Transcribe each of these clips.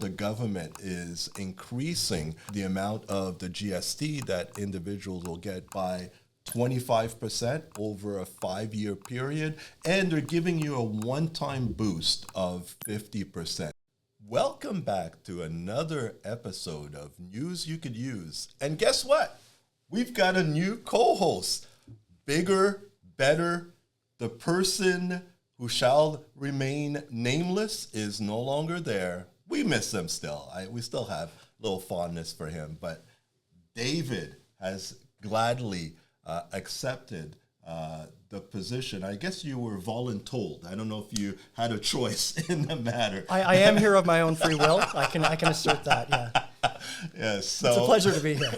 the government is increasing the amount of the GST that individuals will get by 25% over a 5-year period, and they're giving you a one-time boost of 50%. Welcome back to another episode of News You Could Use. And guess what? We've got a new co-host. Bigger, better. The person who shall remain nameless is no longer there. We miss him still. We still have a little fondness for him. But David has gladly accepted the position. I guess you were voluntold. I don't know if you had a choice in the matter. I am here of my own free will. I can assert that. Yeah. Yes. So it's a pleasure to be here.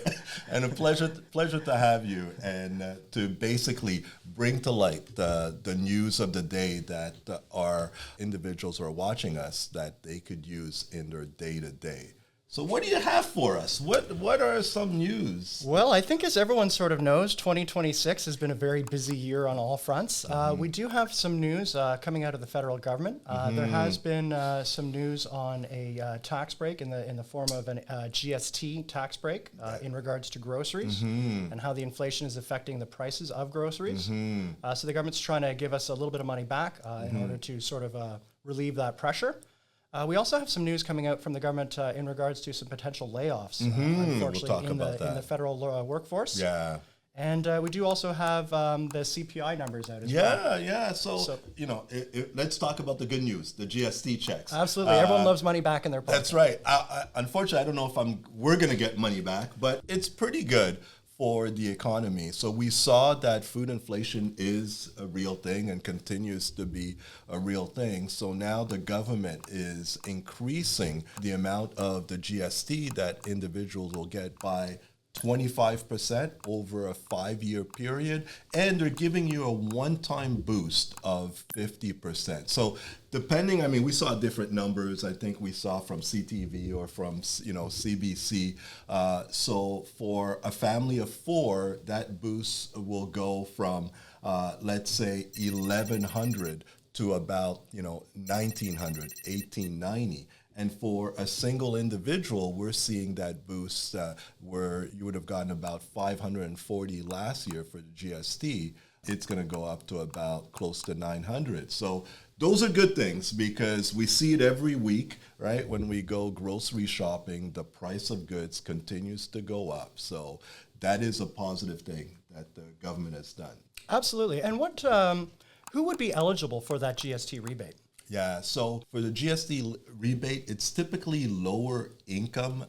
And a pleasure to have you and to basically bring to light the news of the day that our individuals who are watching us that they could use in their day-to-day. So what do you have for us? What are some news? Well, I think as everyone sort of knows, 2026 has been a very busy year on all fronts. We do have some news coming out of the federal government. There has been some news on a tax break in the form of a GST tax break in regards to groceries and how the inflation is affecting the prices of groceries. So the government's trying to give us a little bit of money back in order to sort of relieve that pressure. We also have some news coming out from the government in regards to some potential layoffs, unfortunately, in the federal workforce. Yeah. And we do also have the CPI numbers out as well. Yeah. So let's talk about the good news, the GST checks. Absolutely. Everyone loves money back in their pocket. That's right. Unfortunately, I don't know if we're going to get money back, but it's pretty good for the economy. So we saw that food inflation is a real thing and continues to be a real thing. So now the government is increasing the amount of the GST that individuals will get by 25% over a 5-year period, and they're giving you a one-time boost of 50%. So depending, we saw different numbers. I think we saw from CTV or from CBC. So for a family of 4, that boost will go from let's say $1,100 to about $1,900, $1,890. And for a single individual, we're seeing that boost where you would have gotten about $540 last year for the GST. It's going to go up to about close to $900. So those are good things because we see it every week, right? When we go grocery shopping, the price of goods continues to go up. So that is a positive thing that the government has done. Absolutely. And who would be eligible for that GST rebate? Yeah, so for the GST rebate, it's typically lower income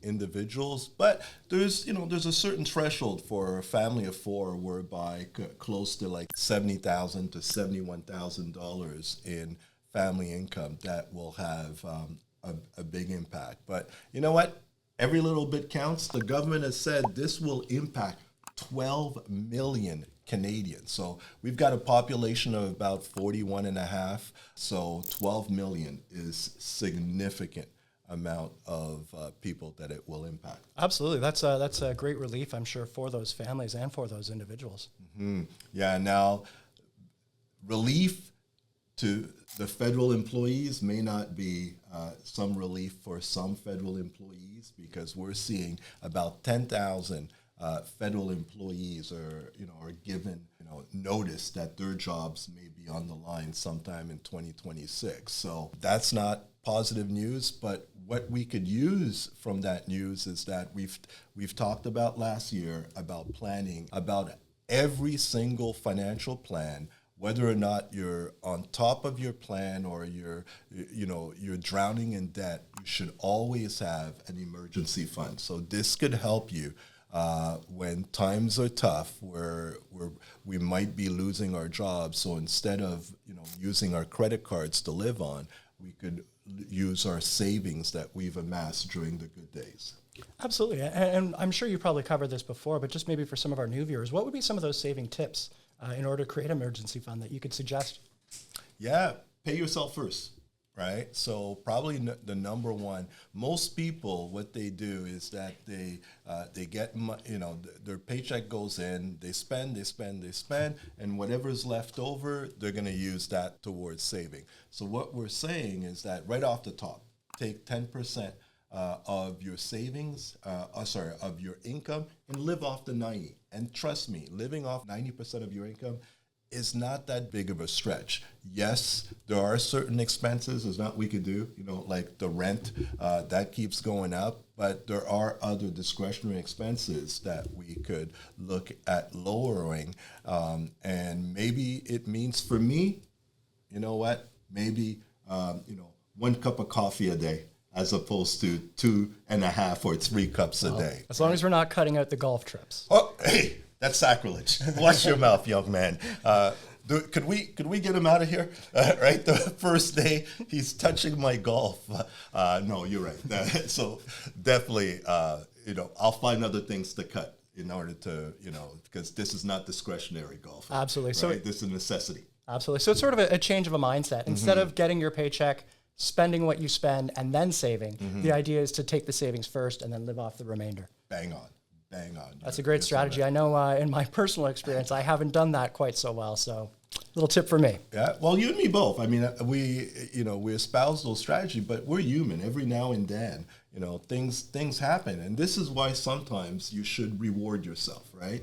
individuals, but there's a certain threshold for a family of 4 whereby close to like $70,000 to $71,000 in family income that will have a big impact. But you know what? Every little bit counts. The government has said this will impact 12 million Canadians. So we've got a population of about 41 and a half. So 12 million is significant amount of people that it will impact. Absolutely. That's a great relief, I'm sure, for those families and for those individuals. Yeah. Now, relief to the federal employees may not be some relief for some federal employees because we're seeing about 10,000 federal employees are given notice that their jobs may be on the line sometime in 2026. So that's not positive news, but what we could use from that news is that we've talked about last year about planning, about every single financial plan, whether or not you're on top of your plan or you're drowning in debt, you should always have an emergency fund. So this could help you when times are tough, where we might be losing our jobs. So instead of using our credit cards to live on, we could use our savings that we've amassed during the good days. Absolutely, and I'm sure you probably covered this before, but just maybe for some of our new viewers, what would be some of those saving tips in order to create an emergency fund that you could suggest? Yeah, pay yourself first. Right, so probably the number one. Most people, what they do is that they get their paycheck goes in, they spend, and whatever's left over, they're going to use that towards saving. So what we're saying is that right off the top, take 10% of your savings, of your income, and live off the 90. And trust me, living off 90% of your income is not that big of a stretch. Yes, there are certain expenses, there's not we could do, like the rent, that keeps going up, but there are other discretionary expenses that we could look at lowering. And maybe it means for me, you know what, maybe, 1 cup of coffee a day as opposed to 2.5 or 3 cups a day. As long as we're not cutting out the golf trips. Oh, hey, that's sacrilege. Watch your mouth, young man. Could we get him out of here? Right, the first day he's touching my golf. No, you're right. So definitely, I'll find other things to cut in order to, because this is not discretionary golf. Absolutely. Right? So this is a necessity. Absolutely. So it's sort of a change of a mindset. Instead of getting your paycheck, spending what you spend, and then saving, the idea is to take the savings first and then live off the remainder. Bang on. Bang on. That's a great strategy. I know in my personal experience, I haven't done that quite so well. So little tip for me. Yeah. Well, you and me both. I mean, we espouse those strategies, but we're human. Every now and then, things happen. And this is why sometimes you should reward yourself, right?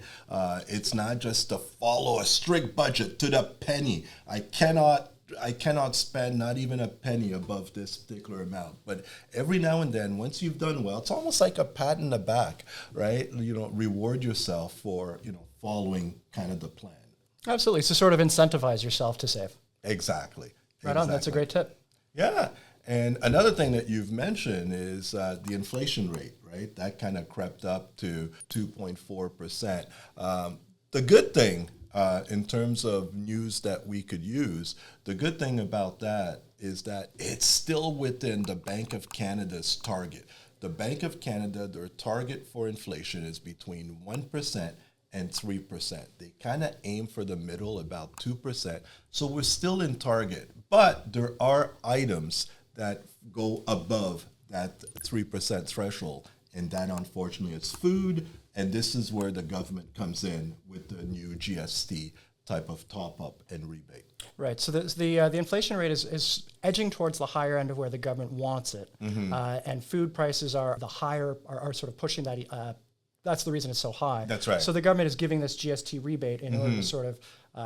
It's not just to follow a strict budget to the penny. I cannot spend not even a penny above this particular amount. But every now and then, once you've done well, it's almost like a pat in the back, right? Reward yourself for, following kind of the plan. Absolutely. So sort of incentivize yourself to save. Exactly. Right on. That's a great tip. Yeah. And another thing that you've mentioned is the inflation rate, right? That kind of crept up to 2.4%. The good thing, in terms of news that we could use, the good thing about that is that it's still within the Bank of Canada's target. The Bank of Canada, their target for inflation is between 1% and 3%. They kind of aim for the middle, about 2%. So we're still in target. But there are items that go above that 3% threshold. And that, unfortunately, is food. And this is where the government comes in with the new GST type of top-up and rebate. Right. So the inflation rate is edging towards the higher end of where the government wants it. And food prices are the higher, are sort of pushing that. That's the reason it's so high. That's right. So the government is giving this GST rebate in order to sort of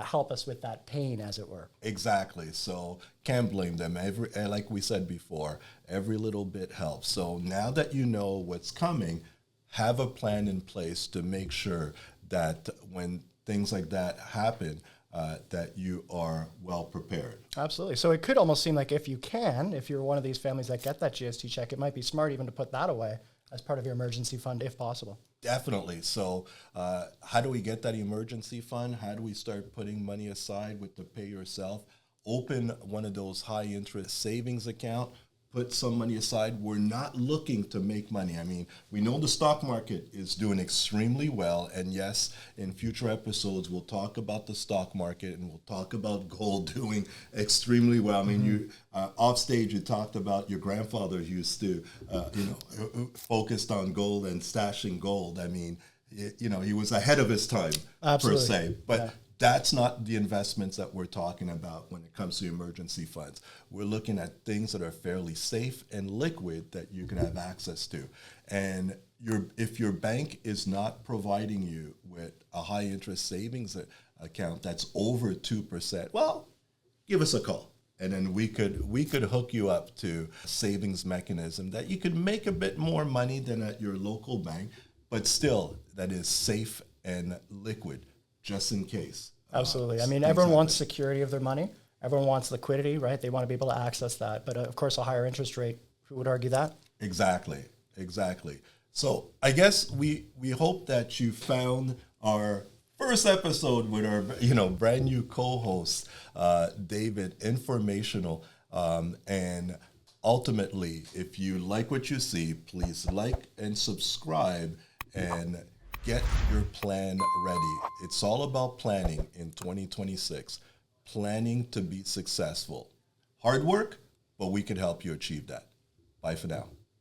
help us with that pain, as it were. Exactly. So can't blame them. Like we said before, every little bit helps. So now that you know what's coming, have a plan in place to make sure that when things like that happen, that you are well prepared. Absolutely. So it could almost seem like if you're one of these families that get that GST check, it might be smart even to put that away as part of your emergency fund if possible. Definitely. So how do we get that emergency fund? How do we start putting money aside with the pay yourself? Open one of those high interest savings account. Put some money aside. We're not looking to make money. I mean, we know the stock market is doing extremely well. And yes, in future episodes, we'll talk about the stock market and we'll talk about gold doing extremely well. I mean, you off stage, you talked about your grandfather used to, focused on gold and stashing gold. I mean, he was ahead of his time, per se. But that's not the investments that we're talking about when it comes to emergency funds. We're looking at things that are fairly safe and liquid that you can have access to. And if your bank is not providing you with a high interest savings account that's over 2%, well, give us a call. And then we could hook you up to a savings mechanism that you could make a bit more money than at your local bank, but still that is safe and liquid. Just in case. Absolutely. I mean, everyone wants security of their money. Everyone wants liquidity, right? They want to be able to access that. But of course, a higher interest rate, who would argue that? Exactly. So I guess we hope that you found our first episode with our brand new co-host, David, informational. And ultimately, if you like what you see, please like and subscribe and get your plan ready. It's all about planning in 2026. Planning to be successful. Hard work, but we can help you achieve that. Bye for now.